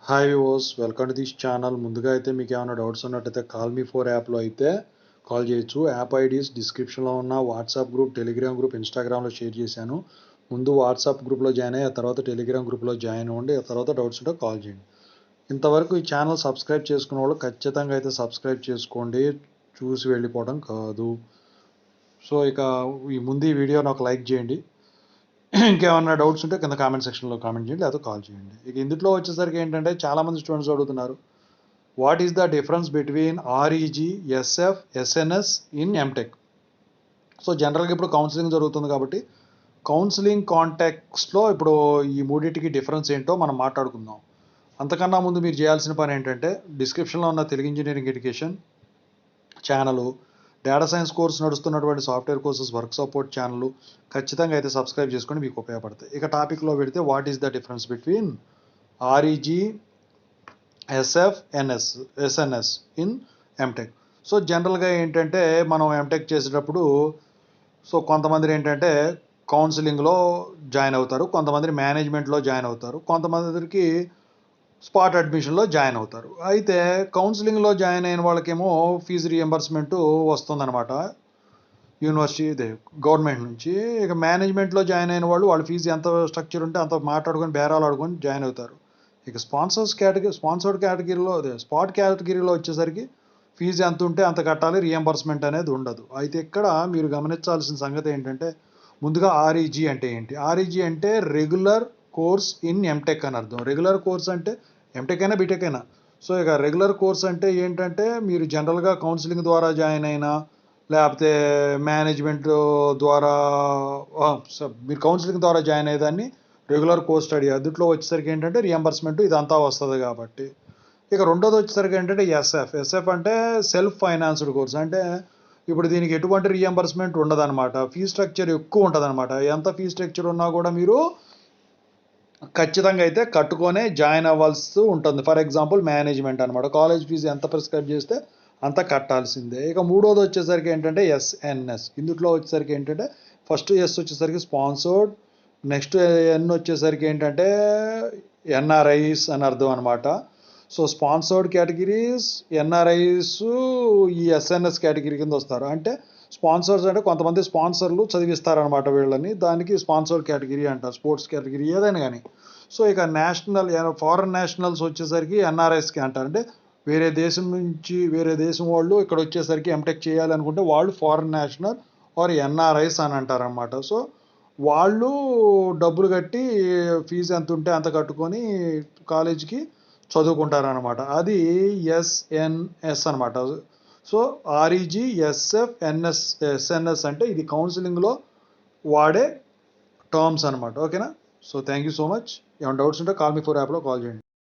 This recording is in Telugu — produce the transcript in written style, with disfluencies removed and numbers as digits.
Hi viewers, welcome to this channel. ముందుగా అయితే మీకు ఏమైనా డౌట్స్ ఉన్నట్టయితే కాల్ మీ ఫోర్ యాప్లో అయితే కాల్ చేయొచ్చు. యాప్ ఐడీస్ డిస్క్రిప్షన్లో ఉన్న వాట్సాప్ గ్రూప్, టెలిగ్రామ్ గ్రూప్, ఇన్స్టాగ్రామ్లో షేర్ చేశాను. ముందు వాట్సాప్ గ్రూప్లో జాయిన్ అయ్యి ఆ తర్వాత టెలిగ్రామ్ గ్రూప్లో జాయిన్ అవ్వండి. ఆ తర్వాత డౌట్స్ ఉంటే కాల్ చేయండి. ఇంతవరకు ఈ ఛానల్ సబ్స్క్రైబ్ చేసుకున్న వాళ్ళు ఖచ్చితంగా అయితే సబ్స్క్రైబ్ చేసుకోండి, చూసి వెళ్ళిపోవడం కాదు. సో ఇక ఈ వీడియోని ఒక లైక్ చేయండి. ఇంకేమన్నా డౌట్స్ ఉంటే కింద కామెంట్ సెక్షన్లో కామెంట్ చేయండి, లేదా కాల్ చేయండి. ఇక ఇందులో వచ్చేసరికి ఏంటంటే చాలామంది స్టూడెంట్స్ అడుగుతున్నారు, what is the difference between REG, SF, SNS in MTech. So జనరల్గా ఇప్పుడు కౌన్సిలింగ్ జరుగుతుంది కాబట్టి కౌన్సిలింగ్ కాంటాక్ట్స్లో ఇప్పుడు ఈ మూడింటికి డిఫరెన్స్ ఏంటో మనం మాట్లాడుకుందాం. అంతకన్నా ముందు మీరు చేయాల్సిన పని ఏంటంటే డిస్క్రిప్షన్లో ఉన్న Telugu engineering education channel, data science course నడుస్తున్నటువంటి software courses work support channel ఖచ్చితంగా అయితే సబ్స్క్రైబ్ చేసుకొని మీకు ఉపయోగపడతాయి. ఇక టాపిక్లో పెడితే what is the difference between REG, SF, SNS in MTech. So జనరల్గా ఏంటంటే మనం ఎంటెక్ చేసేటప్పుడు కొంతమంది ఏంటంటే కౌన్సిలింగ్లో జాయిన్ అవుతారు, కొంతమంది మేనేజ్మెంట్లో జాయిన్ అవుతారు, కొంతమందికి స్పాట్ అడ్మిషన్లో జాయిన్ అవుతారు. అయితే కౌన్సిలింగ్లో జాయిన్ అయిన వాళ్ళకేమో ఫీజు రియంబర్స్మెంట్ వస్తుందన్నమాట యూనివర్సిటీ గవర్నమెంట్ నుంచి. ఇక మేనేజ్మెంట్లో జాయిన్ అయిన వాళ్ళ ఫీజు ఎంత స్ట్రక్చర్ ఉంటే అంత మాట్లాడుకొని బేరాలు ఆడుకొని జాయిన్ అవుతారు. ఇక స్పాన్సర్డ్ కేటగిరీలో స్పాట్ కేటగిరీలో వచ్చేసరికి ఫీజు ఎంత ఉంటే అంత కట్టాలి, రియంబర్స్మెంట్ అనేది ఉండదు. అయితే ఇక్కడ మీరు గమనించాల్సిన సంగతి ఏంటంటే ముందుగా ఆర్ఈజీ అంటే ఏంటి. ఆర్ఈజీ అంటే రెగ్యులర్ కోర్స్ ఇన్ ఎంటెక్ అని అర్థం. రెగ్యులర్ కోర్స్ అంటే ఎంటెక్ అయినా బీటెక్ అయినా. సో ఇక రెగ్యులర్ కోర్స్ అంటే ఏంటంటే మీరు జనరల్గా కౌన్సిలింగ్ ద్వారా జాయిన్ అయినా లేకపోతే మేనేజ్మెంట్ ద్వారా మీరు కౌన్సిలింగ్ ద్వారా జాయిన్ అయ్యేదాన్ని రెగ్యులర్ కోర్స్ స్టడీ. అందులో వచ్చేసరికి ఏంటంటే రియంబర్స్మెంట్ ఇదంతా వస్తుంది కాబట్టి. ఇక రెండోది వచ్చేసరికి ఏంటంటే ఎస్ఎఫ్ అంటే సెల్ఫ్ ఫైనాన్స్డ్ కోర్స్. అంటే ఇప్పుడు దీనికి ఎటువంటి రియంబర్స్మెంట్ ఉండదన్నమాట, ఫీ స్ట్రక్చర్ ఎక్కువ ఉంటుంది అనమాట. ఎంత ఫీ స్ట్రక్చర్ ఉన్నా కూడా మీరు ఖచ్చితంగా అయితే కట్టుకొనే జాయిన్ అవ్వాల్సి ఉంటుంది. ఫర్ ఎగ్జాంపుల్ మేనేజ్మెంట్ అనమాట, కాలేజ్ ఫీజు ఎంత ప్రిస్క్రైబ్ చేస్తే అంత కట్టాల్సిందే. ఇక మూడోది వచ్చేసరికి ఏంటంటే ఎస్ఎన్ఎస్. ఇందులో వచ్చేసరికి ఏంటంటే ఫస్ట్ ఎస్ వచ్చేసరికి స్పాన్సర్డ్, నెక్స్ట్ ఎన్ వచ్చేసరికి ఏంటంటే ఎన్ఆర్ఐస్ అని అర్థం అనమాట. సో స్పాన్సర్డ్ కేటగిరీస్, ఎన్ఆర్ఐస్ ఈ ఎస్ఎన్ఎస్ కేటగిరీ కింద వస్తారు. అంటే స్పాన్సర్స్ అంటే కొంతమంది స్పాన్సర్లు చదివిస్తారనమాట వీళ్ళని, దానికి స్పాన్సర్డ్ కేటగిరీ అంటారు, స్పోర్ట్స్ కేటగిరీ ఏదైనా కానీ. సో ఇక ఫారెన్ నేషనల్స్ వచ్చేసరికి ఎన్ఆర్ఐస్కి అంటారు. అంటే వేరే దేశం నుంచి వేరే దేశం వాళ్ళు ఇక్కడ వచ్చేసరికి ఎంటెక్ చేయాలనుకుంటే వాళ్ళు ఫారెన్ నేషనల్ ఆర్ ఎన్ఆర్ఐస్ అని అంటారనమాట. సో వాళ్ళు డబ్బులు కట్టి ఫీజు ఎంత ఉంటే అంత కట్టుకొని కాలేజీకి చదువుకుంటారనమాట. అది ఎస్ఎన్ఎస్ అనమాట. సో ఆర్ఈజీ, ఎస్ఎఫ్, ఎస్ఎన్ఎస్ అంటే ఇది కౌన్సిలింగ్లో వాడే టర్మ్స్ అనమాట. ఓకేనా? So thank you so much. ఏమైనా డౌట్స్ ఉంటే కాల్ మీ ఫోర్ యాప్లో కాల్ చేయండి.